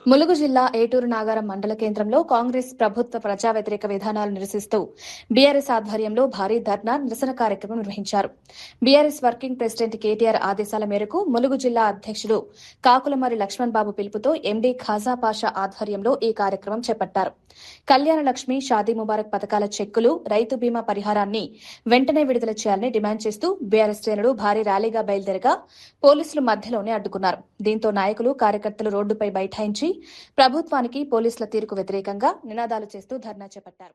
ములుగు జిల్లా ఏటూరు నాగారం మండల కేంద్రంలో కాంగ్రెస్ ప్రభుత్వ ప్రజా వ్యతిరేక విధానాలు నిరసిస్తూ బీఆర్ఎస్ ఆధ్వర్యంలో భారీ ధర్నా నిరసన కార్యక్రమం నిర్వహించారు. బీఆర్ఎస్ వర్కింగ్ ప్రెసిడెంట్ కేటీఆర్ ఆదేశాల మేరకు ములుగు జిల్లా అధ్యక్షుడు కాకులమరి లక్ష్మణ్ బాబు పిలుపుతో ఎండీ ఖాజా పాషా ఆధ్వర్యంలో ఈ కార్యక్రమం చేపట్టారు. కళ్యాణ లక్ష్మి, షాదీ ముబారక్ పథకాల చెక్కులు, రైతు బీమా పరిహారాన్ని వెంటనే విడుదల చేయాలని డిమాండ్ చేస్తూ బీఆర్ఎస్ శ్రేణులు భారీ ర్యాలీగా బయలుదేరగా పోలీసులు మధ్యలోనే అడ్డుకున్నారు. దీంతో నాయకులు, కార్యకర్తలు రోడ్డుపై బైఠాయించి ప్రభుత్వానికి, పోలీసుల తీరుకు వ్యతిరేకంగా నినాదాలు చేస్తూ ధర్నా చేపట్టారు.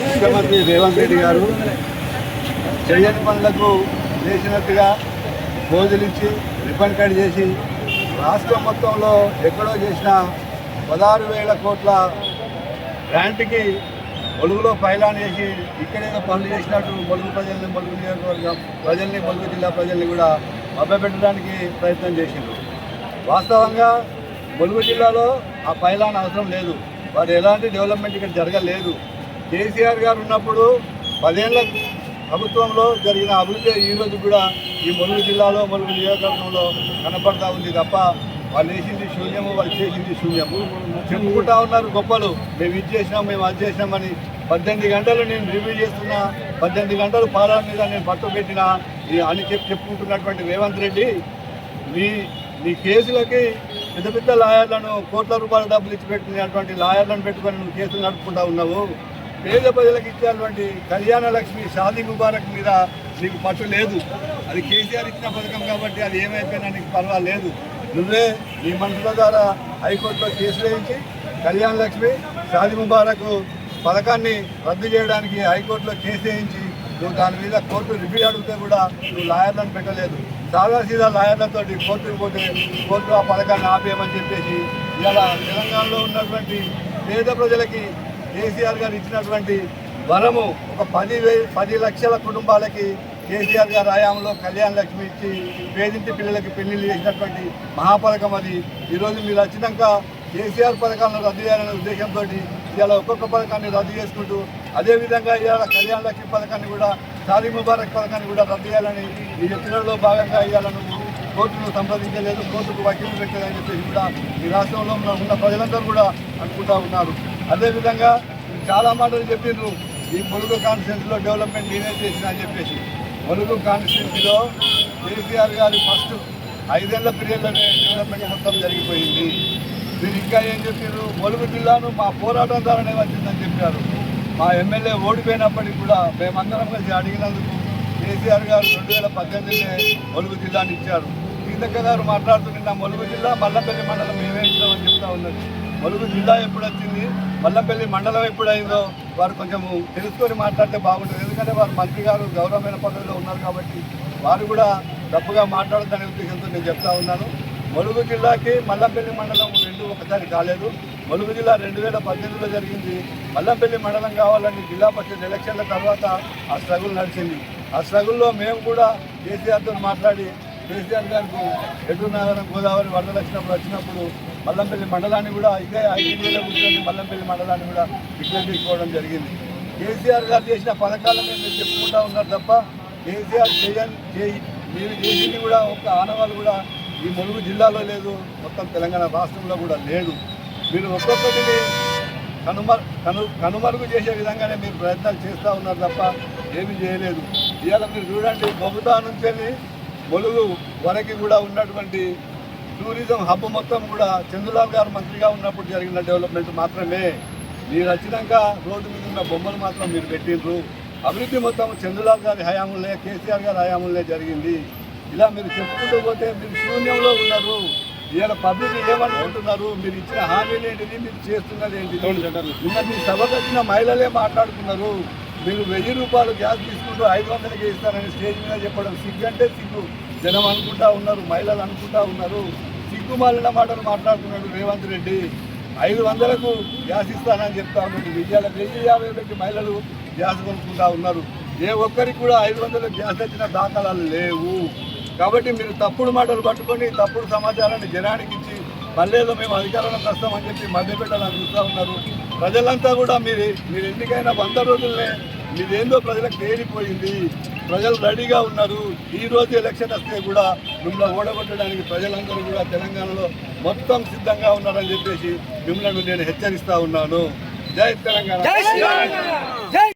ముఖ్యమంత్రి రేవంత్ రెడ్డి గారు చెయ్యని పనులకు చేసినట్టుగా బోధలిచ్చి రిబ్బన్ కట్ చేసి రాష్ట్రం మొత్తంలో ఎక్కడో చేసిన 16,000 కోట్ల గ్రాంట్కి ములుగులో పైలాన్ వేసి ఇక్కడేదో పనులు చేసినట్టు ములుగు ప్రజల్ని, ములుగు నియోజకవర్గం ప్రజల్ని, ములుగు జిల్లా ప్రజల్ని కూడా మభ్యపెట్టడానికి ప్రయత్నం చేసిండ్రు. వాస్తవంగా ములుగు జిల్లాలో ఆ పైలాన్ అవసరం లేదు. వారు ఎలాంటి డెవలప్మెంట్ ఇక్కడ జరగలేదు. కేసీఆర్ గారు ఉన్నప్పుడు 10 ఏళ్ల ప్రభుత్వంలో జరిగిన అభివృద్ధి ఈరోజు కూడా ఈ ములుగు జిల్లాలో, ములుగు నియోజకవర్గంలో కనపడతా ఉంది తప్ప వాళ్ళు వేసింది శూన్యము, వాళ్ళు చేసింది శూన్యము. చెప్పుకుంటా ఉన్నారు గొప్పలు, మేము ఇది చేసినాం, మేము అది చేసినామని. 18 గంటలు నేను రివ్యూ చేస్తున్నా, 18 గంటలు పాలన మీద నేను పట్టు పెట్టినా అని చెప్పుకుంటున్నటువంటి రేవంత్ రెడ్డి, నీ కేసులకి పెద్ద పెద్ద లాయర్లను, కోట్ల రూపాయల డబ్బులు ఇచ్చి పెట్టినటువంటి లాయర్లను పెట్టుకొని నువ్వు కేసులు నడుపుకుంటా ఉన్నావు. పేద ప్రజలకు ఇచ్చేటువంటి కళ్యాణ లక్ష్మి, షాదీ ముబారక్ మీద నీకు పట్టు లేదు. అది కేసీఆర్ ఇచ్చిన పథకం కాబట్టి అది ఏమైపోయినా నీకు పర్వాలేదు. నువ్వే నీ మనుషుల ద్వారా హైకోర్టులో కేసు వేయించి కళ్యాణ లక్ష్మి, షాదీ ముబారక్ పథకాన్ని రద్దు చేయడానికి హైకోర్టులో కేసు వేయించి నువ్వు దాని మీద కోర్టు రివ్యూ అడిగితే కూడా నువ్వు లాయర్లను పెట్టలేదు. సాదాసీదా లాయర్లతో కోర్టుకు పోతే కోర్టు ఆ పథకాన్ని ఆపేయమని చెప్పేసి ఇలా తెలంగాణలో ఉన్నటువంటి పేద ప్రజలకి కేసీఆర్ గారు ఇచ్చినటువంటి వరము ఒక 10 లక్షల కుటుంబాలకి కేసీఆర్ గారు హయాంలో కళ్యాణ లక్ష్మి ఇచ్చి పేదింటి పిల్లలకి పెళ్లిళ్ళు చేసినటువంటి మహాపథకం అది. ఈరోజు మీరు వచ్చినాక కేసీఆర్ పథకాలను రద్దు చేయాలనే ఉద్దేశంతో ఇవాళ ఒక్కొక్క పథకాన్ని రద్దు చేసుకుంటూ అదేవిధంగా ఇవాళ కళ్యాణ లక్ష్మి పథకాన్ని కూడా, షాదీ ముబారక్ పథకాన్ని కూడా రద్దు చేయాలని ఈ ఎత్తులలో భాగంగా ఇవాళ నువ్వు కోర్టును సంప్రదించలేదు, కోర్టుకు వకీలు పెట్టలేదని చెప్పేసి కూడా ఈ రాష్ట్రంలో ఉన్న ప్రజలందరూ కూడా అనుకుంటా ఉన్నారు. అదేవిధంగా చాలా మాటలు చెప్పిండ్రు, ఈ ములుగు కాన్స్టిట్యున్సీలో డెవలప్మెంట్ నేనే చేసిన అని చెప్పేసి. ములుగు కాన్స్టిట్యున్సీలో కేసీఆర్ గారి ఫస్ట్ 5 ఏళ్ల పీరియడ్లోనే డెవలప్మెంట్ మొత్తం జరిగిపోయింది. మీరు ఇంకా ఏం చెప్పారు, ములుగు జిల్లాను మా పోరాటం ద్వారానే వచ్చిందని చెప్పారు. మా ఎమ్మెల్యే ఓడిపోయినప్పటికీ కూడా మేమందరం కలిసి అడిగినందుకు కేసీఆర్ గారు 2018 ములుగు జిల్లాని ఇచ్చారు. సీతక్క గారు మాట్లాడుతూ నిన్న ములుగు జిల్లా మల్లంపల్లి మండలం మేమే ఇచ్చామని చెప్తా ఉన్నది. ములుగు జిల్లా ఎప్పుడు వచ్చింది, మల్లంపల్లి మండలం ఎప్పుడైందో వారు కొంచెం తెలుసుకొని మాట్లాడితే బాగుంటుంది. ఎందుకంటే వారు మంత్రి గారు గౌరవమైన పదవిలో ఉన్నారు కాబట్టి వారు కూడా తప్పుగా మాట్లాడద్దనే ఉద్దేశంతో నేను చెప్తా ఉన్నాను. ములుగు జిల్లాకి మల్లంపల్లి మండలం రెండు ఒకసారి కాలేదు. ములుగు జిల్లా 2018లో జరిగింది. మల్లంపల్లి మండలం కావాలని జిల్లా పరిషత్ ఎలక్షన్ల తర్వాత ఆ స్ట్రగుల్ నడిచింది. ఆ స్ట్రగుల్లో మేము కూడా కేసీఆర్తో మాట్లాడి కేసీఆర్ గారికి ఎటూరు నాగారం గోదావరి వరదలు వచ్చినప్పుడు మల్లంపల్లి మండలాన్ని కూడా ఇదే 5 ఏళ్ళ కూర్చొని మల్లంపల్లి మండలాన్ని కూడా డిక్లేర్ చేసుకోవడం జరిగింది. కేసీఆర్ గారు చేసిన పథకాలను మీరు చెప్పుకుంటా ఉన్నారు తప్ప కేసీఆర్ మీరు చేసింది కూడా ఒక ఆనవాళ్ళు కూడా ఈ ములుగు జిల్లాలో లేదు, మొత్తం తెలంగాణ రాష్ట్రంలో కూడా లేదు. మీరు ఒక్కొక్కటిని కనుమరుగు చేసే విధంగానే మీరు ప్రయత్నాలు చేస్తూ ఉన్నారు తప్ప ఏమీ చేయలేదు. ఇవాళ మీరు చూడండి, బహుదా నుంచి ములుగు వరకు కూడా ఉన్నటువంటి టూరిజం హబ్ మొత్తం కూడా చంద్రలాల్ గారు మంత్రిగా ఉన్నప్పుడు జరిగిన డెవలప్మెంట్ మాత్రమే. మీరు వచ్చినాక రోడ్డు మీద ఉన్న బొమ్మలు మాత్రం మీరు పెట్టిండ్రు. అభివృద్ధి మొత్తం చంద్రలాల్ గారి హయాంలో, కేసీఆర్ గారి హయాంలో జరిగింది. ఇలా మీరు చెప్పుకుంటూ పోతే మీరు శూన్యంలో ఉన్నారు. ఇవాళ పబ్లిక్ ఏమనుకుంటున్నారు? మీరు ఇచ్చిన హామీలు ఏంటిది, మీరు చేస్తున్నది ఏంటిది? నిన్న మీ సభకు వచ్చిన మహిళలే మాట్లాడుతున్నారు. మీరు 1000 రూపాయలు గ్యాస్ తీసుకుంటూ 500కి ఇస్తారని స్టేజ్ మీద చెప్పడం సిగ్గు సిగ్గు. జనం అనుకుంటా ఉన్నారు, మహిళలు అనుకుంటా ఉన్నారు. సిగ్గు మాలిన మాటలు మాట్లాడుతున్నాడు రేవంత్ రెడ్డి. 500కు గ్యాస్ ఇస్తానని చెప్తా ఉన్నాడు. 1050 మహిళలు గ్యాస్ కొనుక్కుంటా ఉన్నారు. ఏ ఒక్కరికి కూడా 500 గ్యాస్ వచ్చిన దాఖలాలు లేవు. కాబట్టి మీరు తప్పుడు మాటలు పట్టుకొని తప్పుడు సమాచారాన్ని జనానికి ఇచ్చి మళ్ళేదో మేము అధికారంలోకి వస్తామని చెప్పి మధ్యపెట్టాలని చూస్తూ ఉన్నారు. ప్రజలంతా కూడా మీరు ఎన్నికైనా 100 రోజులనే మీదేందో ప్రజలకు తేలిపోయింది. ప్రజలు రెడీగా ఉన్నారు. ఈ రోజు ఎలక్షన్ వస్తే కూడా మిమ్మల్ని ఓడగొట్టడానికి ప్రజలందరూ కూడా తెలంగాణలో మొత్తం సిద్ధంగా ఉన్నారని చెప్పేసి మిమ్మల్ని నేను హెచ్చరిస్తా ఉన్నాను. జై తెలంగాణ.